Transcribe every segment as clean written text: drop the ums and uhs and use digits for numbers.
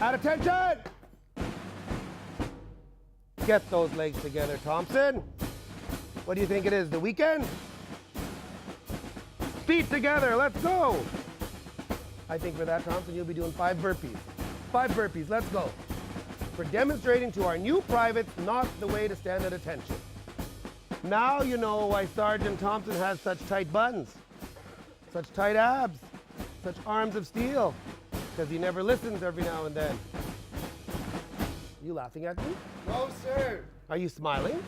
At attention! Get those legs together, Thompson. What do you think it is, the weekend? Feet together, let's go. I think for that, Thompson, you'll be doing 5 burpees. 5 burpees, let's go. For demonstrating to our new privates not the way to stand at attention. Now you know why Sergeant Thompson has such tight buns, such tight abs, such arms of steel, because he never listens every now and then. You laughing at me? No, sir. Are you smiling?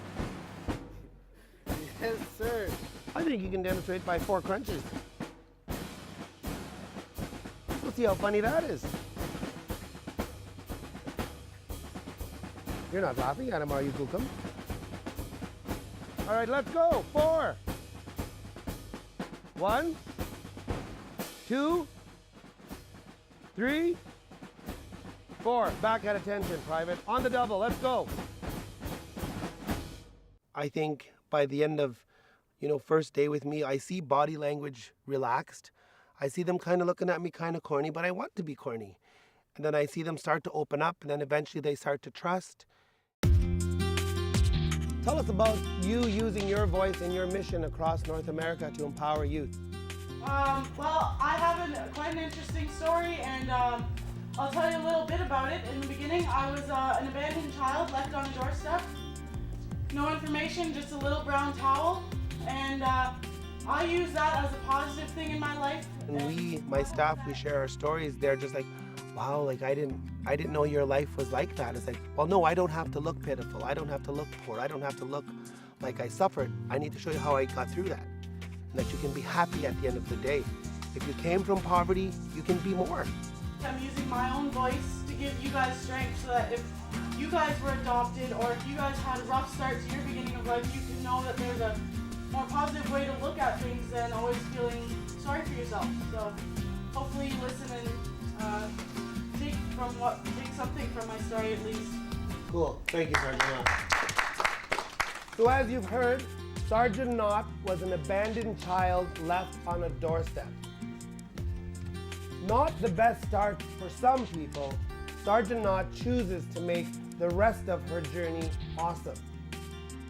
Yes, sir. I think you can demonstrate by 4 crunches. We'll see how funny that is. You're not laughing at him, are you, Gookum? All right, let's go. 4. 1, 2, 3, 4. Back at attention, private. On the double, let's go. I think by the end of, first day with me, I see body language relaxed. I see them kind of looking at me kind of corny, but I want to be corny. And then I see them start to open up, and then eventually they start to trust. Tell us about you using your voice and your mission across North America to empower youth. Well, I have quite an interesting story, and I'll tell you a little bit about it. In the beginning, I was an abandoned child left on a doorstep. No information, just a little brown towel, and I use that as a positive thing in my life. And my staff, we share our stories. They're just like, wow, like I didn't know your life was like that. It's like, well, no, I don't have to look pitiful. I don't have to look poor. I don't have to look like I suffered. I need to show you how I got through that. And that you can be happy at the end of the day. If you came from poverty, you can be more. I'm using my own voice to give you guys strength so that if you guys were adopted or if you guys had a rough start to your beginning of life, you can know that there's a more positive way to look at things than always feeling sorry for yourself. So hopefully you listen and take something from my story at least. Cool. Thank you, Sergeant Knott. So as you've heard, Sergeant Knott was an abandoned child left on a doorstep. Not the best start for some people, Sergeant Knott chooses to make the rest of her journey awesome.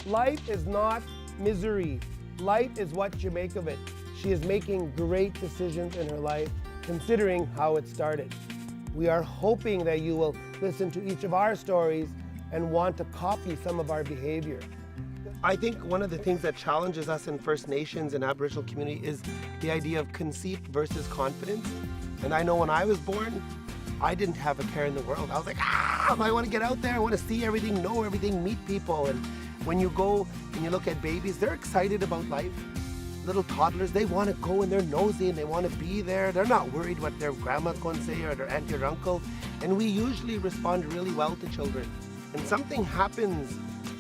Life is not misery. Life is what you make of it. She is making great decisions in her life, considering how it started. We are hoping that you will listen to each of our stories and want to copy some of our behavior. I think one of the things that challenges us in First Nations and Aboriginal community is the idea of conceit versus confidence. And I know when I was born, I didn't have a care in the world. I was like, I want to get out there, I want to see everything, know everything, meet people. And when you go and you look at babies, they're excited about life. Little toddlers, they want to go and they're nosy and they want to be there. They're not worried what their grandma's going to say or their auntie or uncle. And we usually respond really well to children. And something happens,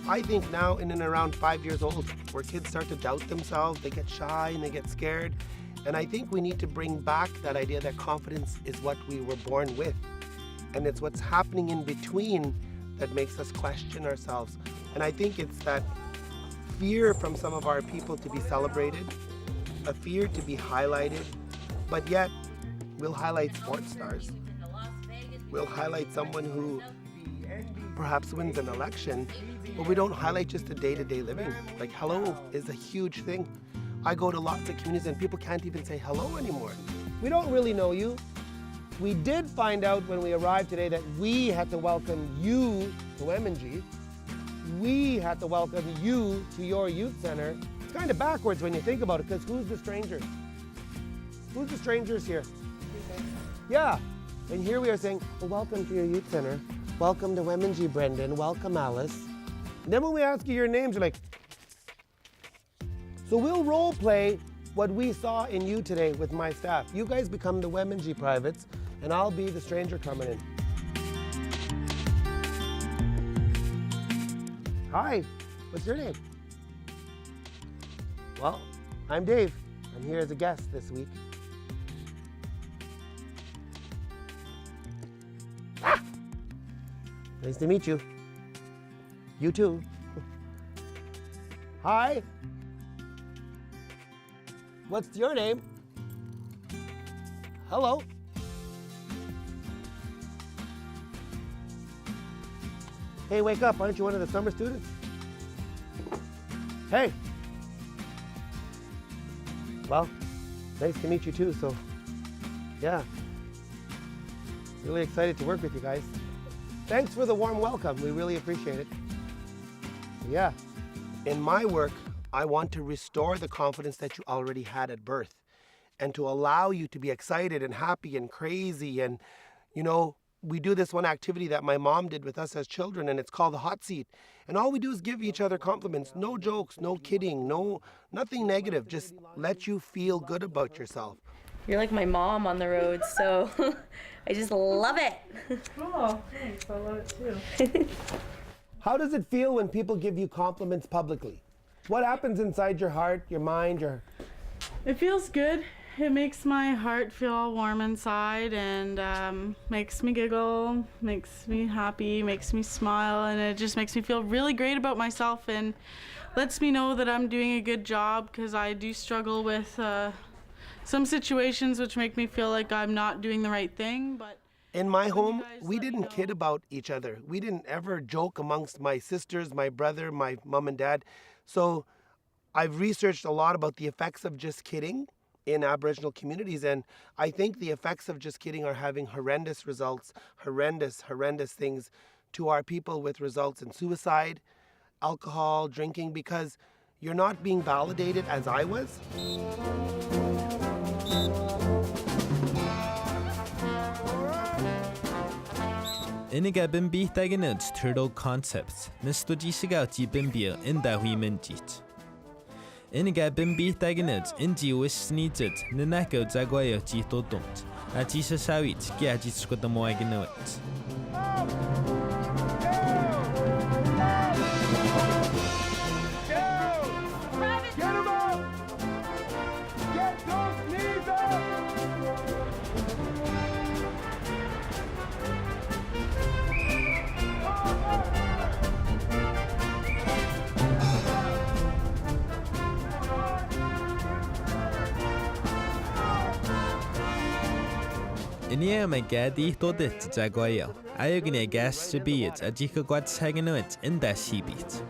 I think now in and around 5 years old, where kids start to doubt themselves, they get shy and they get scared. And I think we need to bring back that idea that confidence is what we were born with. And it's what's happening in between that makes us question ourselves. And I think it's that fear from some of our people to be celebrated, a fear to be highlighted, but yet we'll highlight sports stars. We'll highlight someone who perhaps wins an election, but we don't highlight just the day-to-day living. Like hello is a huge thing. I go to lots of communities and people can't even say hello anymore. We don't really know you. We did find out when we arrived today that we had to welcome you to Wemindji. We had to welcome you to your youth center. It's kind of backwards when you think about it, because who's the strangers? Who's the strangers here? Yeah, and here we are saying, well, welcome to your youth center. Welcome to Wemindji, Brendan. Welcome, Alice. And then when we ask you your names, you're like, so we'll role play what we saw in you today with my staff. You guys become the Wemindji privates, and I'll be the stranger coming in. Hi, what's your name? Well, I'm Dave. I'm here as a guest this week. Nice to meet you. You too. Hi. What's your name? Hello. Hey, wake up. Aren't you one of the summer students? Hey. Well, nice to meet you too, so yeah. Really excited to work with you guys. Thanks for the warm welcome. We really appreciate it. Yeah. In my work, I want to restore the confidence that you already had at birth and to allow you to be excited and happy and crazy. And, you know, we do this one activity that my mom did with us as children, and it's called the hot seat. And all we do is give each other compliments. No jokes, no kidding, nothing negative. Just let you feel good about yourself. You're like my mom on the road, so I just love it. Oh, thanks. I love it too. How does it feel when people give you compliments publicly? What happens inside your heart, your mind, It feels good. It makes my heart feel all warm inside and makes me giggle, makes me happy, makes me smile, and it just makes me feel really great about myself and lets me know that I'm doing a good job, because I do struggle with some situations which make me feel like I'm not doing the right thing. But in my home, we didn't kid about each other. We didn't ever joke amongst my sisters, my brother, my mom and dad. So I've researched a lot about the effects of just kidding in Aboriginal communities, and I think the effects of just kidding are having horrendous results, horrendous things to our people, with results in suicide, alcohol, drinking, because you're not being validated as I was. Iniga bimbi taginut turtle concepts, nistogisiga ji bimbia in da Wemindji. Iniga bimbi taginut inji wisnijit ninako zagwayo ji todont, a jisa sawit giajitskodamoaginot. Inia magadi todit zagwayo. Ayogine gas to be it a jika quats hanging it in that sea beat.